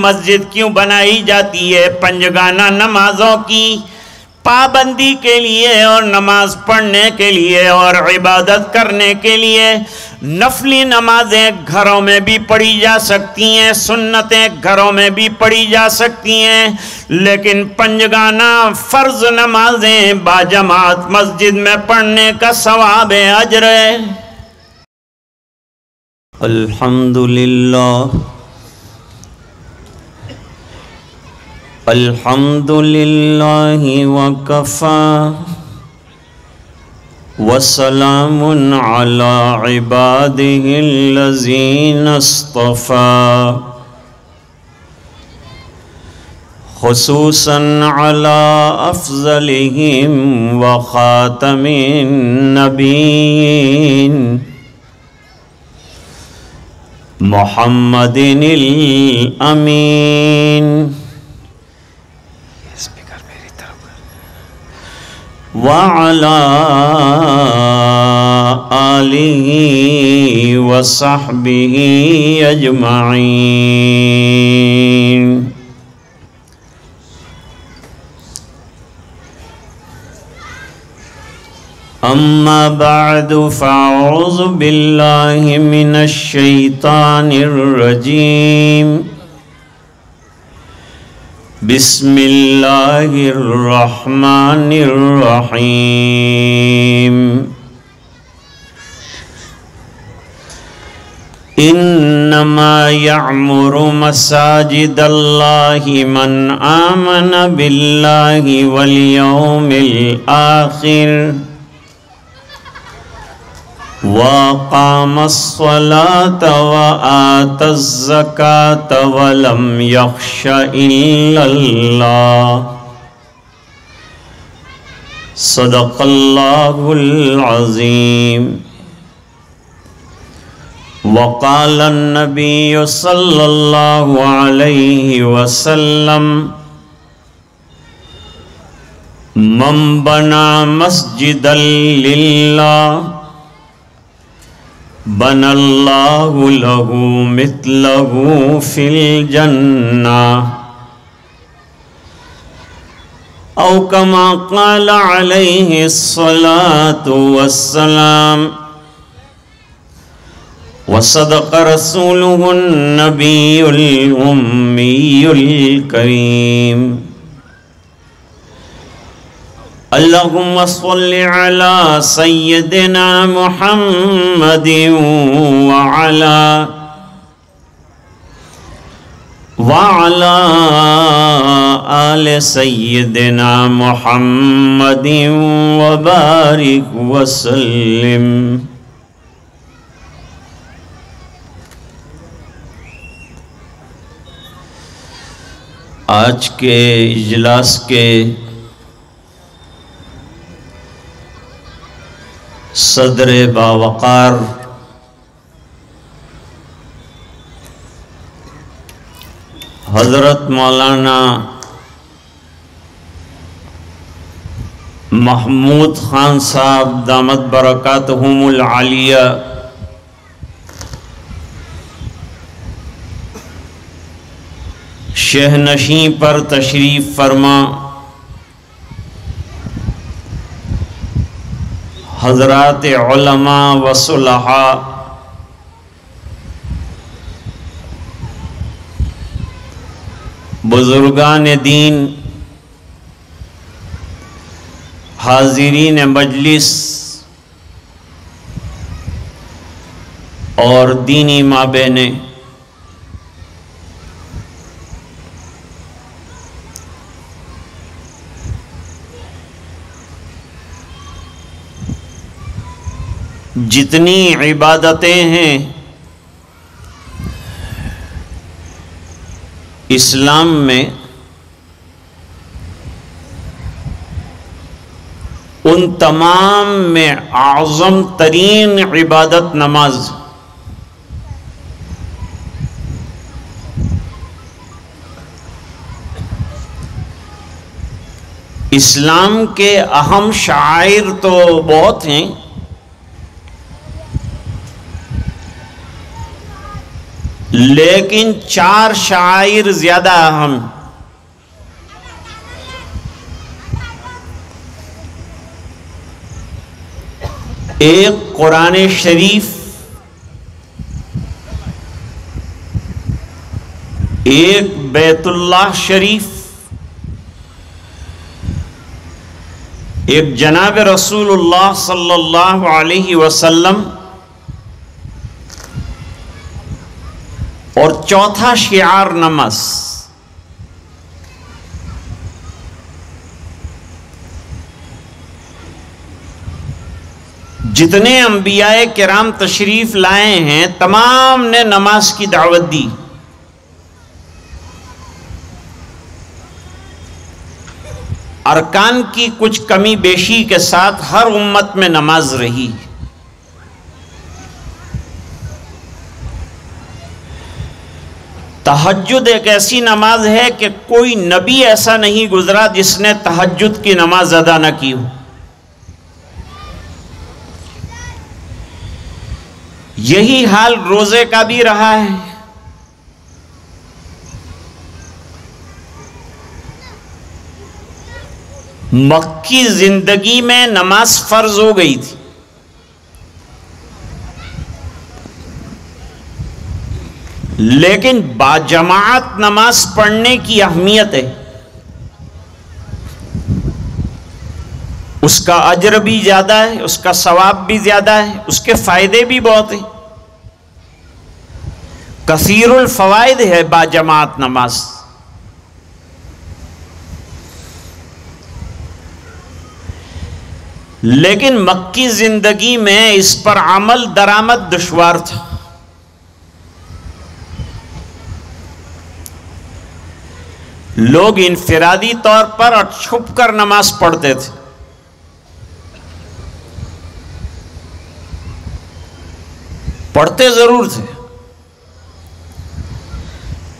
مسجد کیوں بنائی جاتی ہے؟ پنجگانہ نمازوں کی پابندی کے لیے اور نماز پڑھنے کے لیے اور عبادت کرنے کے لیے۔ نفلی نمازیں گھروں میں بھی پڑھی جا سکتی ہیں، سنتیں گھروں میں بھی پڑھی جا سکتی ہیں، لیکن پنجگانہ فرض نمازیں باجماعت مسجد میں پڑھنے کا ثواب ہے، اجر ہے۔ الحمدللہ الحمدللہ وکفا وسلام علی عبادہ الذین اصطفى خصوصا علی افضلہم وخاتم النبیین محمد الامین وعلى آلہ وصحبہ اجمعین۔ اما بعد فاعوذ باللہ من الشیطان الرجیم۔ بسم اللہ الرحمن الرحیم۔ انما یعمر مساجد اللہ من آمن باللہ والیوم الآخر وَأَقَامَ الصَّلَاةَ وَآتَى الزَّكَاةَ وَلَمْ يَخْشَ إِلَّا اللَّهَ صدق اللہ العظیم۔ وقال النبی صلی اللہ علیہ وسلم من بنا مسجدا للہ بنى الله له مثله في الجنة أو كما قال عليه الصلاة والسلام وصدق رسوله النبي الأمي الكريم۔ اللہم صل علی سیدنا محمد وعلی آل سیدنا محمد وبارک وسلم۔ آج کے اجلاس کے صدر باوقار حضرت مولانا محمود خان صاحب دامت برکاتہم العالیہ شہنشین پر تشریف فرما، حضرات علماء و صلحاء، بزرگان دین، حاضرین مجلس اور دینی ماں بہنیں، جتنی عبادتیں ہیں اسلام میں، ان تمام میں اعظم ترین عبادت نماز۔ اسلام کے اہم شعائر تو بہت ہیں، لیکن 4 شعائر زیادہ اہم. ایک قرآن شریف، ایک بیت اللہ شریف، ایک جناب رسول اللہ صلی اللہ علیہ وسلم، اور چوتھا شعار نماز. جتنے انبیاء کرام تشریف لائے ہیں تمام نے نماز کی دعوت دی. ارکان کی کچھ کمی بیشی کے ساتھ ہر امت میں نماز رہی. تہجد ایک ایسی نماز ہے کہ کوئی نبی ایسا نہیں گزرا جس نے تہجد کی نماز ادا نہ کی ہو. یہی حال روزے کا بھی رہا ہے. مکی زندگی میں نماز فرض ہو گئی تھی، لیکن باجماعت نماز پڑھنے کی اہمیت ہے. اس کا اجر بھی زیادہ ہے، اس کا ثواب بھی زیادہ ہے، اس کے فائدے بھی بہت ہیں. کثیر الفوائد ہے باجماعت نماز. لیکن مکی زندگی میں اس پر عمل درآمد دشوار تھا. لوگ انفرادی طور پر اور چھپ کر نماز پڑھتے تھے. پڑھتے ضرور تھے.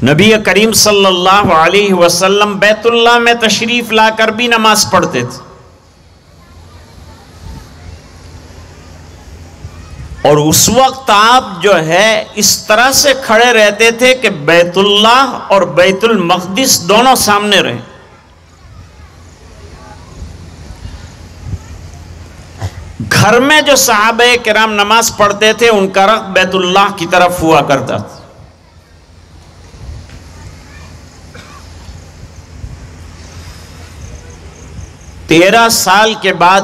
نبی کریم صلی اللہ علیہ وسلم بیت اللہ میں تشریف لا کر بھی نماز پڑھتے تھے. اور اس وقت آپ جو ہے اس طرح سے کھڑے رہتے تھے کہ بیت اللہ اور بیت المقدس دونوں سامنے رہے. گھر میں جو صحابہ کرام نماز پڑھتے تھے ان کا رخ بیت اللہ کی طرف ہوا کرتا تھا. تیرہ سال کے بعد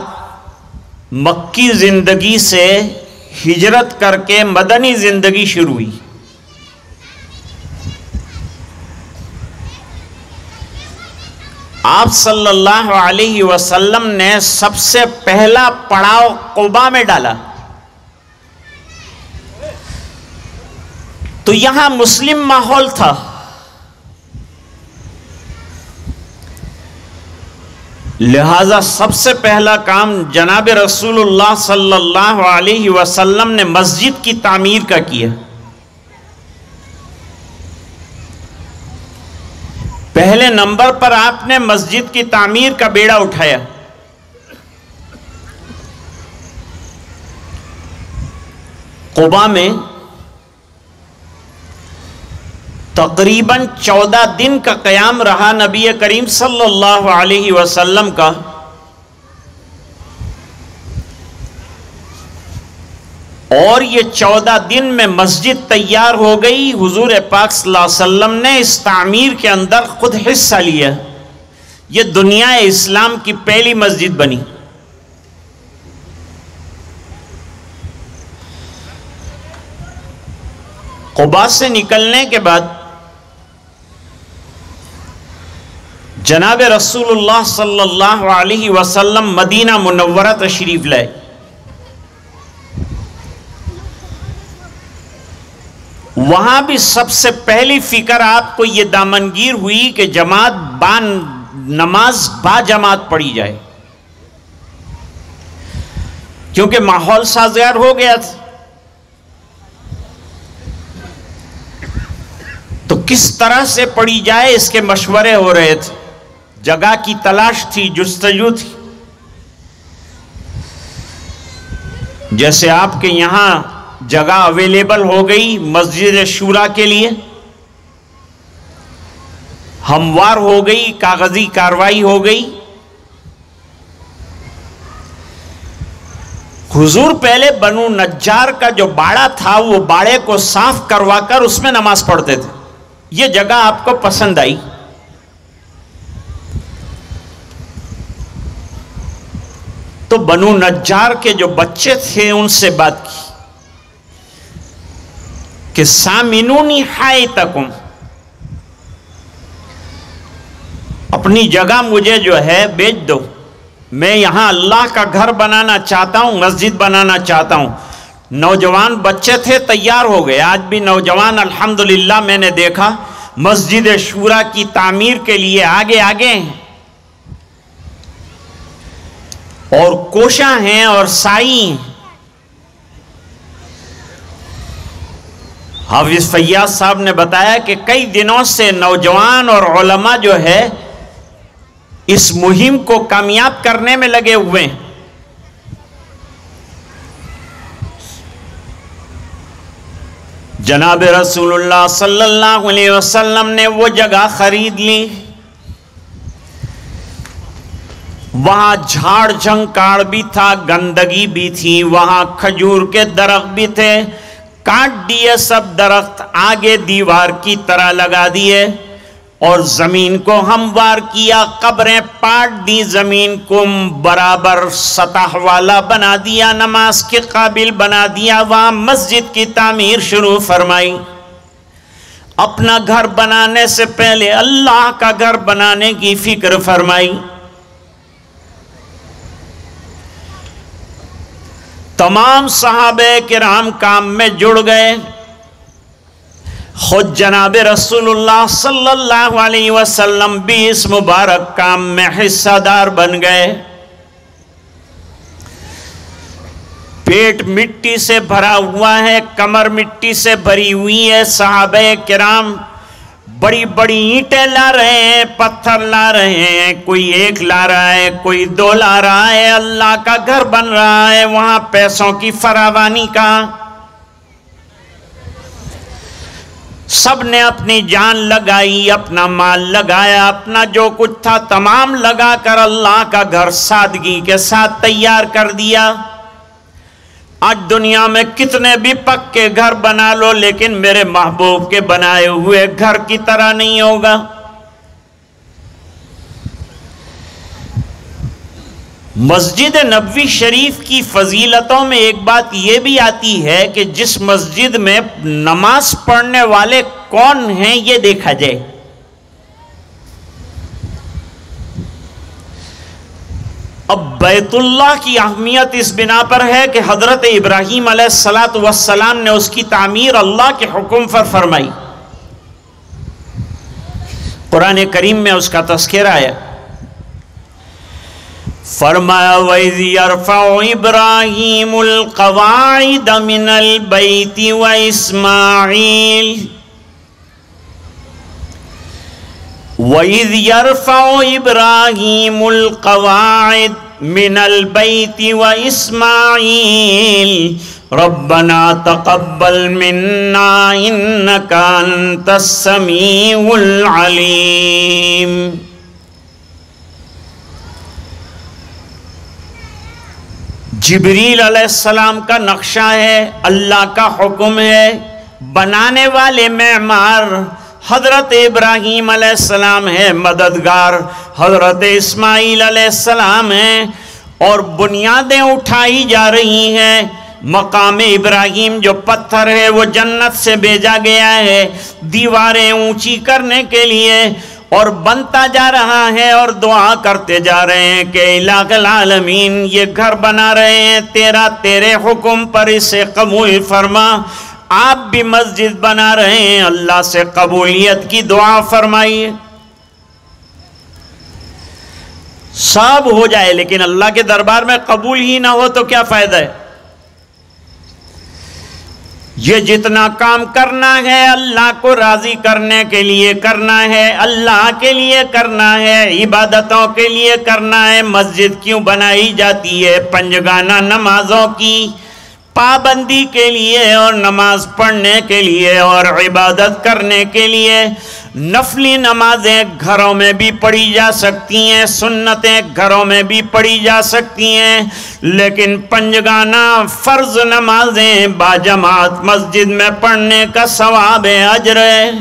مکی زندگی سے ہجرت کر کے مدنی زندگی شروع ہوئی. آپ صلی اللہ علیہ وسلم نے سب سے پہلا پڑاؤ قباء میں ڈالا. تو یہاں مسلم ماحول تھا. لہذا سب سے پہلا کام جناب رسول اللہ صلی اللہ علیہ وسلم نے مسجد کی تعمیر کا کیا. پہلے نمبر پر آپ نے مسجد کی تعمیر کا بیڑا اٹھایا. قباء میں تقریباً 14 دن کا قیام رہا نبی کریم صلی اللہ علیہ وسلم کا. اور یہ 14 دن میں مسجد تیار ہو گئی. حضور پاک صلی اللہ علیہ وسلم نے اس تعمیر کے اندر خود حصہ لیا. یہ دنیا اسلام کی پہلی مسجد بنی. قباء سے نکلنے کے بعد جناب رسول اللہ صلی اللہ علیہ وسلم مدینہ منورہ تشریف لائے. وہاں بھی سب سے پہلی فکر آپ کو یہ دامنگیر ہوئی کہ نماز با جماعت پڑھی جائے، کیونکہ ماحول سازگار ہو گیا تھا. تو کس طرح سے پڑھی جائے اس کے مشورے ہو رہے تھے. جگہ کی تلاش تھی، جستجو تھی. جیسے آپ کے یہاں جگہ اویلیبل ہو گئی مسجد شورا کے لیے، ہموار ہو گئی، کاغذی کاروائی ہو گئی۔ حضور پہلے بنو نجار کا جو باڑہ تھا وہ باڑے کو صاف کروا کر اس میں نماز پڑھتے تھے۔ یہ جگہ آپ کو پسند آئی؟ تو بنو نجار کے جو بچے تھے ان سے بات کی کہ سامنونی حائطکم، اپنی جگہ مجھے جو ہے بیچ دو، میں یہاں اللہ کا گھر بنانا چاہتا ہوں، مسجد بنانا چاہتا ہوں۔ نوجوان بچے تھے، تیار ہو گئے۔ آج بھی نوجوان الحمدللہ میں نے دیکھا مسجد شورا کی تعمیر کے لیے آگے آگے ہیں اور کوشاں ہیں اور سائی ہیں۔ حافظ فیاض صاحب نے بتایا کہ کئی دنوں سے نوجوان اور علماء جو ہے اس مہم کو کامیاب کرنے میں لگے ہوئے ہیں۔ جناب رسول اللہ صلی اللہ علیہ وسلم نے وہ جگہ خرید لی، وہاں جھاڑ جھنکاڑ بھی تھا، گندگی بھی تھی، وہاں کھجور کے درخت بھی تھے، کاٹ دیے سب درخت، آگے دیوار کی طرح لگا دیے اور زمین کو ہموار کیا، قبریں پاٹ دی، زمین کو برابر سطح والا بنا دیا، نماز کے قابل بنا دیا، وہاں مسجد کی تعمیر شروع فرمائی۔ اپنا گھر بنانے سے پہلے اللہ کا گھر بنانے کی فکر فرمائی۔ تمام صحابہ کرام کام میں جڑ گئے، خود جناب رسول اللہ صلی اللہ علیہ وسلم بھی اس مبارک کام میں حصہ دار بن گئے۔ پیٹ مٹی سے بھرا ہوا ہے، کمر مٹی سے بھری ہوئی ہے، صحابہ کرام بڑی بڑی اینٹیں لا رہے ہیں، پتھر لا رہے ہیں، کوئی ایک لا رہا ہے، کوئی دو لا رہا ہے، اللہ کا گھر بن رہا ہے، وہاں پیسوں کی فراوانی کا۔ سب نے اپنی جان لگائی، اپنا مال لگایا، اپنا جو کچھ تھا تمام لگا کر اللہ کا گھر سادگی کے ساتھ تیار کر دیا۔ آج دنیا میں کتنے بھی پکے گھر بنا لو لیکن میرے محبوب کے بنائے ہوئے گھر کی طرح نہیں ہوگا۔ مسجد نبوی شریف کی فضیلتوں میں ایک بات یہ بھی آتی ہے کہ جس مسجد میں نماز پڑھنے والے کون ہیں یہ دیکھا جائے۔ اب بیت اللہ کی اہمیت اس بنا پر ہے کہ حضرت ابراہیم علیہ السلام نے اس کی تعمیر اللہ کے حکم پر فرمائی۔ قرآن کریم میں اس کا تذکرہ ہے، فرمایا وَإِذْ يَرْفَعُ إِبْرَاهِيمُ الْقَوَاعِدَ مِنَ الْبَيْتِ وَإِسْمَاعِيلُ وَإِذْ يَرْفَعُ إِبْرَاهِيمُ الْقَوَاعِدَ مِنَ الْبَيْتِ وَإِسْمَاعِيلُ رَبَّنَا تَقَبَّلْ مِنَّا إِنَّكَ أَنْتَ السَّمِيعُ الْعَلِيمُ۔ جبریل علیہ السلام کا نقشہ ہے، اللہ کا حکم ہے، بنانے والے معمار حضرت ابراہیم علیہ السلام ہے، مددگار حضرت اسماعیل علیہ السلام ہیں، اور بنیادیں اٹھائی جا رہی ہیں۔ مقام ابراہیم جو پتھر ہے وہ جنت سے بھیجا گیا ہے دیواریں اونچی کرنے کے لیے، اور بنتا جا رہا ہے، اور دعا کرتے جا رہے ہیں کہ الہ العالمین یہ گھر بنا رہے ہیں تیرے حکم پر، اسے قبول فرما۔ آپ بھی مسجد بنا رہے ہیں، اللہ سے قبولیت کی دعا فرمائیے۔ سب ہو جائے لیکن اللہ کے دربار میں قبول ہی نہ ہو تو کیا فائدہ ہے؟ یہ جتنا کام کرنا ہے اللہ کو راضی کرنے کے لیے کرنا ہے، اللہ کے لیے کرنا ہے، عبادتوں کے لیے کرنا ہے۔ مسجد کیوں بنائی جاتی ہے؟ پنجگانہ نمازوں کی پابندی کے لیے اور نماز پڑھنے کے لیے اور عبادت کرنے کے لیے۔ نفلی نمازیں گھروں میں بھی پڑھی جا سکتی ہیں، سنتیں گھروں میں بھی پڑھی جا سکتی ہیں، لیکن پنجگانہ فرض نمازیں باجماعت مسجد میں پڑھنے کا ثواب اجر ہے۔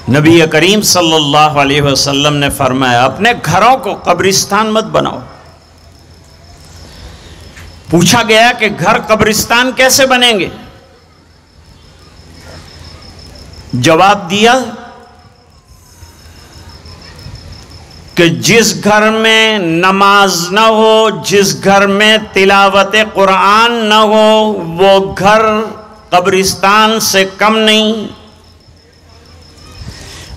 نبی کریم صلی اللہ علیہ وسلم نے فرمایا اپنے گھروں کو قبرستان مت بناؤ۔ پوچھا گیا کہ گھر قبرستان کیسے بنیں گے؟ جواب دیا کہ جس گھر میں نماز نہ ہو، جس گھر میں تلاوت قرآن نہ ہو، وہ گھر قبرستان سے کم نہیں۔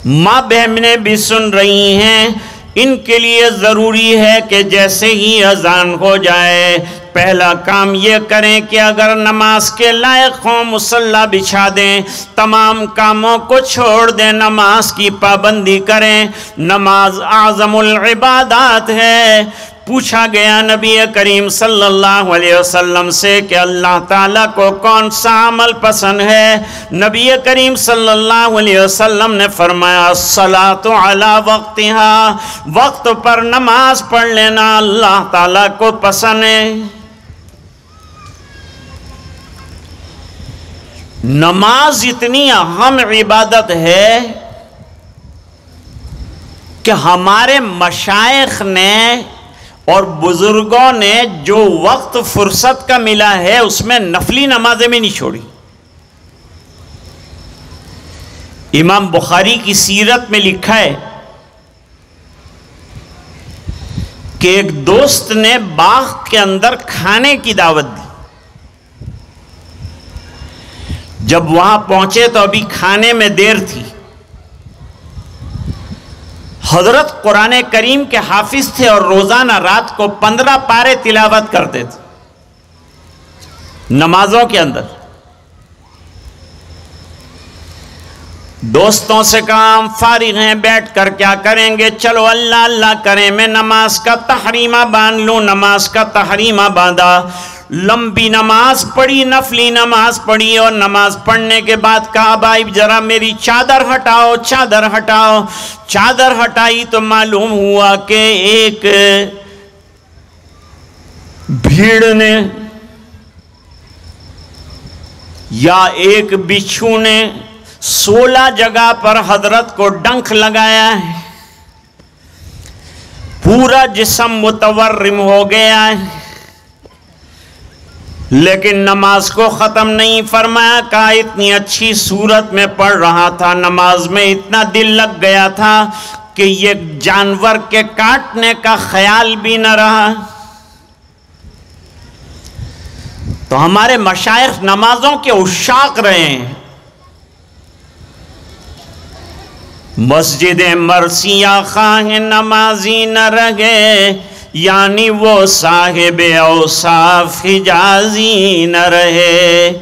ماں بہنیں بھی سن رہی ہیں، ان کے لیے ضروری ہے کہ جیسے ہی اذان ہو جائے پہلا کام یہ کریں کہ اگر نماز کے لائق ہوں مصلی بچھا دیں، تمام کاموں کو چھوڑ دیں، نماز کی پابندی کریں۔ نماز اعظم العبادات ہے۔ پوچھا گیا نبی کریم صلی اللہ علیہ وسلم سے کہ اللہ تعالیٰ کو کون سا عمل پسند ہے؟ نبی کریم صلی اللہ علیہ وسلم نے فرمایا الصلاۃ علی وقتہا، وقت پر نماز پڑھ لینا اللہ تعالیٰ کو پسند ہے۔ نماز اتنی اہم عبادت ہے کہ ہمارے مشائخ نے اور بزرگوں نے جو وقت فرصت کا ملا ہے اس میں نفلی نمازیں بھی نہیں چھوڑی۔ امام بخاری کی سیرت میں لکھا ہے کہ ایک دوست نے باغ کے اندر کھانے کی دعوت دی۔ جب وہاں پہنچے تو ابھی کھانے میں دیر تھی۔ حضرت قرآن کریم کے حافظ تھے اور روزانہ رات کو 15 پارے تلاوت کرتے تھے نمازوں کے اندر۔ دوستوں سے کہا ہم فارغ ہیں، بیٹھ کر کیا کریں گے؟ چلو اللہ اللہ کریں، میں نماز کا تحریمہ باندھ لوں۔ نماز کا تحریمہ باندھا، لمبی نماز پڑھی، نفلی نماز پڑھی، اور نماز پڑھنے کے بعد کہا بھائی ذرا میری چادر ہٹاؤ، چادر ہٹاؤ۔ چادر ہٹائی تو معلوم ہوا کہ ایک بھیڑ نے یا ایک بچھو نے 16 جگہ پر حضرت کو ڈنک لگایا ہے، پورا جسم متورم ہو گیا ہے، لیکن نماز کو ختم نہیں فرمایا۔ کہا اتنی اچھی صورت میں پڑھ رہا تھا، نماز میں اتنا دل لگ گیا تھا کہ یہ جانور کے کاٹنے کا خیال بھی نہ رہا۔ تو ہمارے مشائخ نمازوں کے عشاق رہے ہیں۔ مسجد مرثیہ خواہ نمازی نہ رہے، یعنی وہ صاحب اوصاف حجازی نہ رہے۔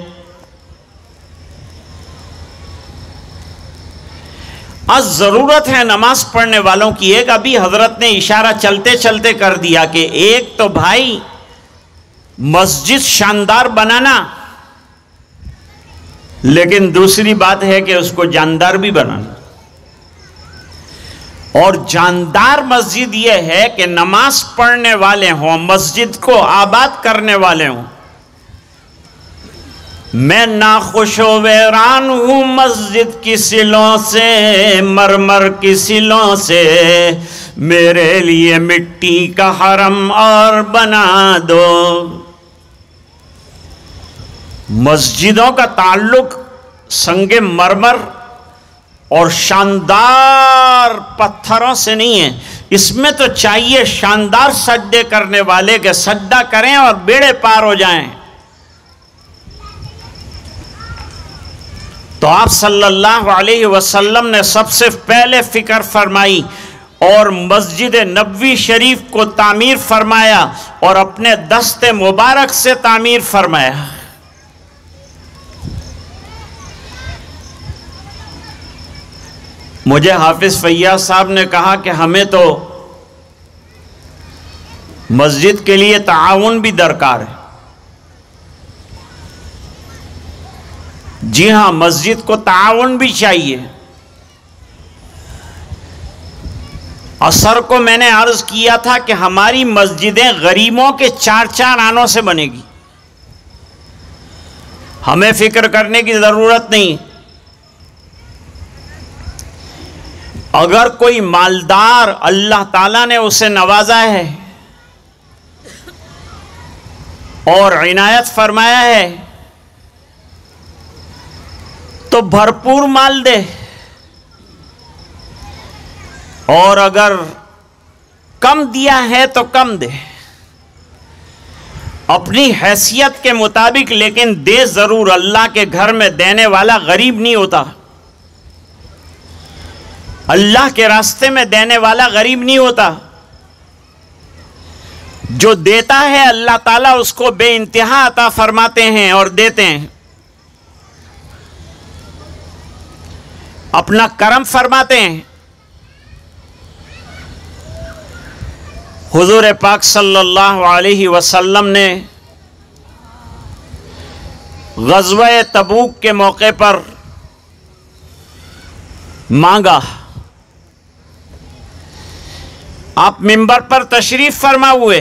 آج ضرورت ہے نماز پڑھنے والوں کی۔ ایک ابھی حضرت نے اشارہ چلتے چلتے کر دیا کہ ایک تو بھائی مسجد شاندار بنانا، لیکن دوسری بات ہے کہ اس کو جاندار بھی بنانا۔ اور جاندار مسجد یہ ہے کہ نماز پڑھنے والے ہوں، مسجد کو آباد کرنے والے ہوں۔ میں ناخوش و ویران ہوں مسجد کی سلوں سے، مرمر کی سلوں سے، میرے لیے مٹی کا حرم اور بنا دو۔ مسجدوں کا تعلق سنگ مرمر اور شاندار پتھروں سے نہیں ہے، اس میں تو چاہیے شاندار سجدے کرنے والے کہ سجدہ کریں اور بیڑے پار ہو جائیں۔ تو آپ صلی اللہ علیہ وسلم نے سب سے پہلے فکر فرمائی اور مسجد نبوی شریف کو تعمیر فرمایا اور اپنے دست مبارک سے تعمیر فرمایا۔ مجھے حافظ فیاض صاحب نے کہا کہ ہمیں تو مسجد کے لیے تعاون بھی درکار ہے. جی ہاں، مسجد کو تعاون بھی چاہیے. عصر کو میں نے عرض کیا تھا کہ ہماری مسجدیں غریبوں کے 4 آنوں سے بنے گی. ہمیں فکر کرنے کی ضرورت نہیں. اگر کوئی مالدار اللہ تعالیٰ نے اسے نوازا ہے اور عنایت فرمایا ہے تو بھرپور مال دے، اور اگر کم دیا ہے تو کم دے، اپنی حیثیت کے مطابق، لیکن دے ضرور. اللہ کے گھر میں دینے والا غریب نہیں ہوتا. اللہ کے راستے میں دینے والا غریب نہیں ہوتا. جو دیتا ہے اللہ تعالیٰ اس کو بے انتہا عطا فرماتے ہیں اور دیتے ہیں، اپنا کرم فرماتے ہیں. حضور پاک صلی اللہ علیہ وسلم نے غزوہ تبوک کے موقع پر مانگا. آپ منبر پر تشریف فرما ہوئے،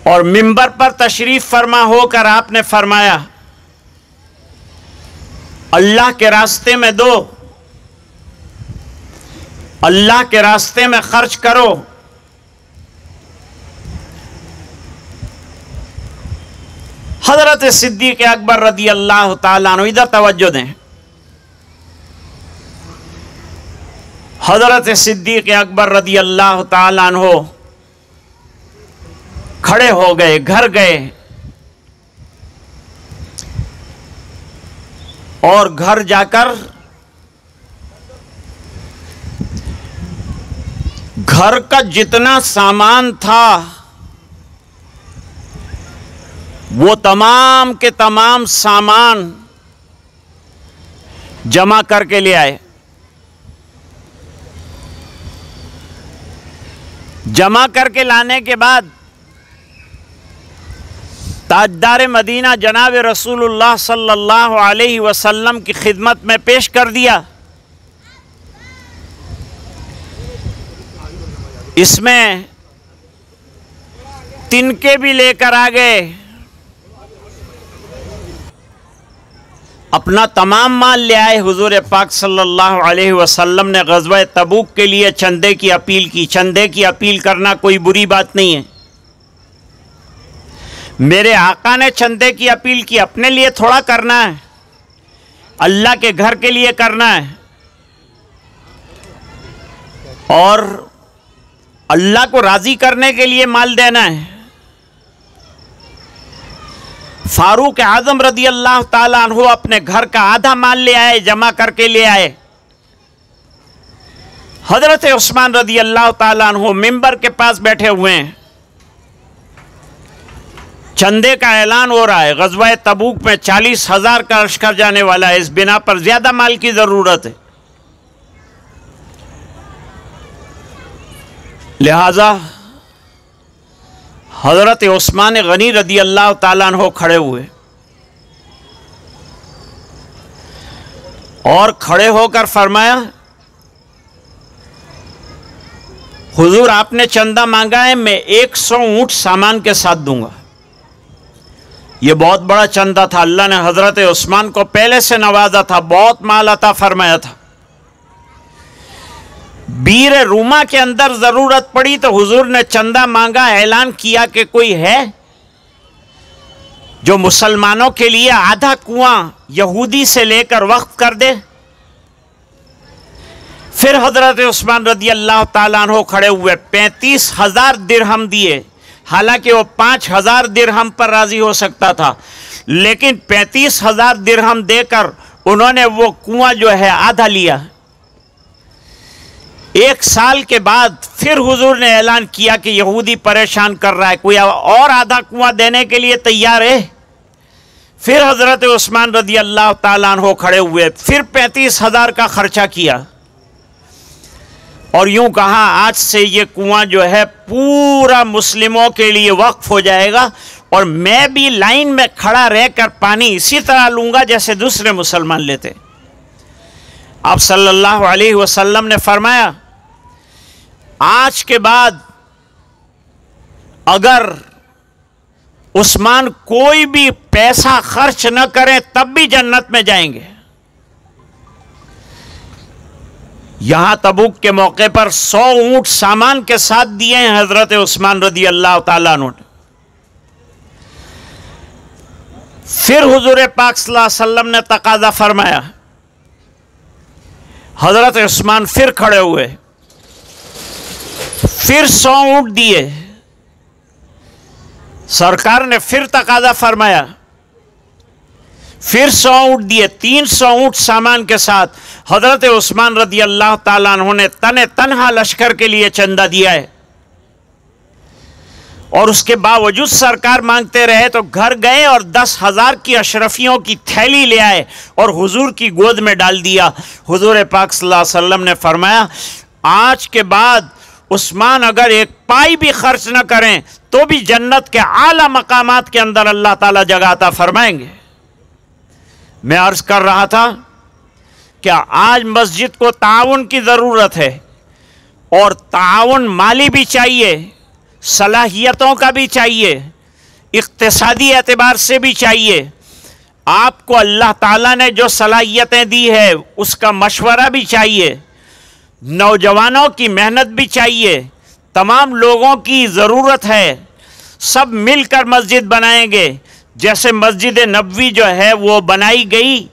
اور منبر پر تشریف فرما ہو کر آپ نے فرمایا اللہ کے راستے میں دو، اللہ کے راستے میں خرچ کرو. حضرت صدیق اکبر رضی اللہ تعالیٰ عنہ، ادھر توجہ دیں، حضرت صدیق اکبر رضی اللہ تعالیٰ عنہ کھڑے ہو گئے، گھر گئے، اور گھر جا کر گھر کا جتنا سامان تھا وہ تمام کے تمام سامان جمع کر کے لے آئے. جمع کر کے لانے کے بعد تاجدار مدینہ جناب رسول اللہ صلی اللہ علیہ وسلم کی خدمت میں پیش کر دیا. اس میں تنکے بھی لے کر آ گئے، اپنا تمام مال لے آئے. حضور پاک صلی اللہ علیہ وسلم نے غزوہ تبوک کے لیے چندے کی اپیل کی. چندے کی اپیل کرنا کوئی بری بات نہیں ہے. میرے آقا نے چندے کی اپیل کی، اپنے لیے تھوڑا کرنا ہے، اللہ کے گھر کے لیے کرنا ہے، اور اللہ کو راضی کرنے کے لیے مال دینا ہے. فاروق اعظم رضی اللہ تعالیٰ عنہ اپنے گھر کا آدھا مال لے آئے، جمع کر کے لے آئے. حضرت عثمان رضی اللہ تعالیٰ عنہ منبر کے پاس بیٹھے ہوئے ہیں. چندے کا اعلان ہو رہا ہے. غزوہ تبوک میں 40,000 کا لشکر جانے والا ہے، اس بنا پر زیادہ مال کی ضرورت ہے. لہذا حضرت عثمان غنی رضی اللہ تعالیٰ عنہ کھڑے ہوئے، اور کھڑے ہو کر فرمایا حضور آپ نے چندہ مانگا ہے، میں 100 اونٹ سامان کے ساتھ دوں گا. یہ بہت بڑا چندہ تھا. اللہ نے حضرت عثمان کو پہلے سے نوازا تھا، بہت مال عطا فرمایا تھا. بیر روما کے اندر ضرورت پڑی تو حضور نے چندہ مانگا، اعلان کیا کہ کوئی ہے جو مسلمانوں کے لیے آدھا کنواں یہودی سے لے کر وقف کر دے. پھر حضرت عثمان رضی اللہ تعالیٰ عنہ کھڑے ہوئے، 35,000 درہم دیے. حالانکہ وہ 5,000 درہم پر راضی ہو سکتا تھا، لیکن 35,000 درہم دے کر انہوں نے وہ کنواں جو ہے آدھا لیا. 1 سال کے بعد پھر حضور نے اعلان کیا کہ یہودی پریشان کر رہا ہے، کوئی اور آدھا کنواں دینے کے لیے تیار ہے؟ پھر حضرت عثمان رضی اللہ تعالیٰ عنہ کھڑے ہوئے، پھر 35,000 کا خرچہ کیا. اور یوں کہا آج سے یہ کنواں جو ہے پورا مسلموں کے لیے وقف ہو جائے گا، اور میں بھی لائن میں کھڑا رہ کر پانی اسی طرح لوں گا جیسے دوسرے مسلمان لیتے۔ آپ صلی اللہ علیہ وسلم نے فرمایا آج کے بعد اگر عثمان کوئی بھی پیسہ خرچ نہ کریں تب بھی جنت میں جائیں گے۔ یہاں تبوک کے موقع پر 100 اونٹ سامان کے ساتھ دیے ہیں حضرت عثمان رضی اللہ تعالیٰ عنہ۔ پھر حضور پاک صلی اللہ علیہ وسلم نے تقاضا فرمایا، حضرت عثمان پھر کھڑے ہوئے، پھر 100 اونٹ دیے، سرکار نے پھر تقاضا فرمایا، پھر 100 اونٹ دیے، 300 اونٹ سامان کے ساتھ حضرت عثمان رضی اللہ تعالیٰ عنہ نے تنہا لشکر کے لیے چندہ دیا ہے۔ اور اس کے باوجود سرکار مانگتے رہے تو گھر گئے اور 10,000 کی اشرفیوں کی تھیلی لے آئے اور حضور کی گود میں ڈال دیا۔ حضور پاک صلی اللہ علیہ وسلم نے فرمایا آج کے بعد عثمان اگر ایک پائی بھی خرچ نہ کریں تو بھی جنت کے اعلیٰ مقامات کے اندر اللہ تعالیٰ جگہ عطا فرمائیں گے۔ میں عرض کر رہا تھا کہ آج مسجد کو تعاون کی ضرورت ہے، اور تعاون مالی بھی چاہیے، صلاحیتوں کا بھی چاہیے، اقتصادی اعتبار سے بھی چاہیے۔ آپ کو اللہ تعالیٰ نے جو صلاحیتیں دی ہے اس کا مشورہ بھی چاہیے، نوجوانوں کی محنت بھی چاہیے، تمام لوگوں کی ضرورت ہے۔ سب مل کر مسجد بنائیں گے، جیسے مسجد نبوی جو ہے وہ بنائی گئی،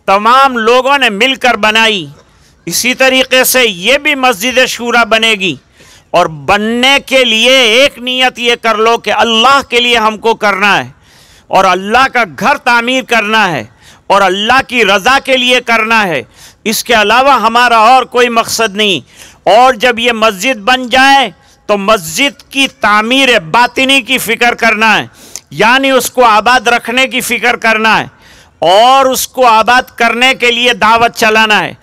تمام لوگوں نے مل کر بنائی، اسی طریقے سے یہ بھی مسجد شورا بنے گی۔ اور بننے کے لیے ایک نیت یہ کر لو کہ اللہ کے لیے ہم کو کرنا ہے، اور اللہ کا گھر تعمیر کرنا ہے، اور اللہ کی رضا کے لیے کرنا ہے، اس کے علاوہ ہمارا اور کوئی مقصد نہیں۔ اور جب یہ مسجد بن جائے تو مسجد کی تعمیر باطنی کی فکر کرنا ہے، یعنی اس کو آباد رکھنے کی فکر کرنا ہے، اور اس کو آباد کرنے کے لیے دعوت چلانا ہے۔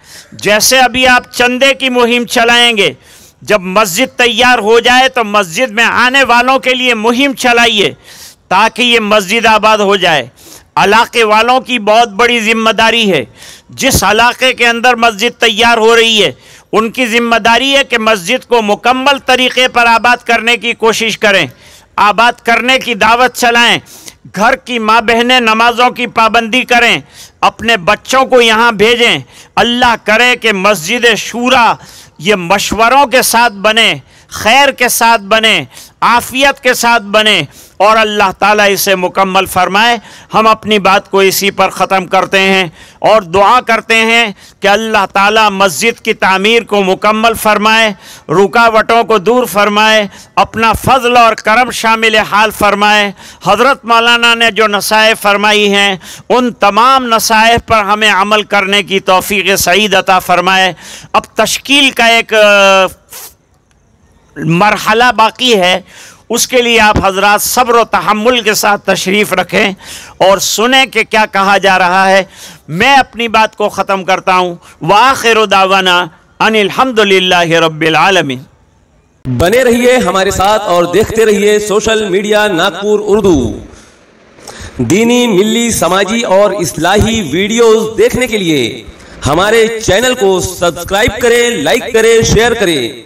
جیسے ابھی آپ چندے کی مہم چلائیں گے، جب مسجد تیار ہو جائے تو مسجد میں آنے والوں کے لیے مہم چلائیے تاکہ یہ مسجد آباد ہو جائے۔ علاقے والوں کی بہت بڑی ذمہ داری ہے، جس علاقے کے اندر مسجد تیار ہو رہی ہے ان کی ذمہ داری ہے کہ مسجد کو مکمل طریقے پر آباد کرنے کی کوشش کریں، آباد کرنے کی دعوت چلائیں، گھر کی ماں بہنیں نمازوں کی پابندی کریں، اپنے بچوں کو یہاں بھیجیں۔ اللہ کرے کہ مسجد شورا یہ مشوروں کے ساتھ بنے، خیر کے ساتھ بنے، عافیت کے ساتھ بنے، اور اللہ تعالیٰ اسے مکمل فرمائے۔ ہم اپنی بات کو اسی پر ختم کرتے ہیں اور دعا کرتے ہیں کہ اللہ تعالیٰ مسجد کی تعمیر کو مکمل فرمائے، رکاوٹوں کو دور فرمائے، اپنا فضل اور کرم شامل حال فرمائے۔ حضرت مولانا نے جو نصائح فرمائی ہیں ان تمام نصائح پر ہمیں عمل کرنے کی توفیق سعید عطا فرمائے۔ اب تشکیل کا ایک مرحلہ باقی ہے، اس کے لیے آپ حضرات صبر و تحمل کے ساتھ تشریف رکھیں اور سنیں کہ کیا کہا جا رہا ہے۔ میں اپنی بات کو ختم کرتا ہوں۔ وآخر دعوانا ان الحمدللہ رب العالمین۔ بنے رہیے ہمارے ساتھ اور دیکھتے رہیے سوشل میڈیا ناگپور اردو۔ دینی، ملی، سماجی اور اصلاحی ویڈیوز دیکھنے کے لیے ہمارے چینل کو سبسکرائب کریں، لائک کریں، شیئر کریں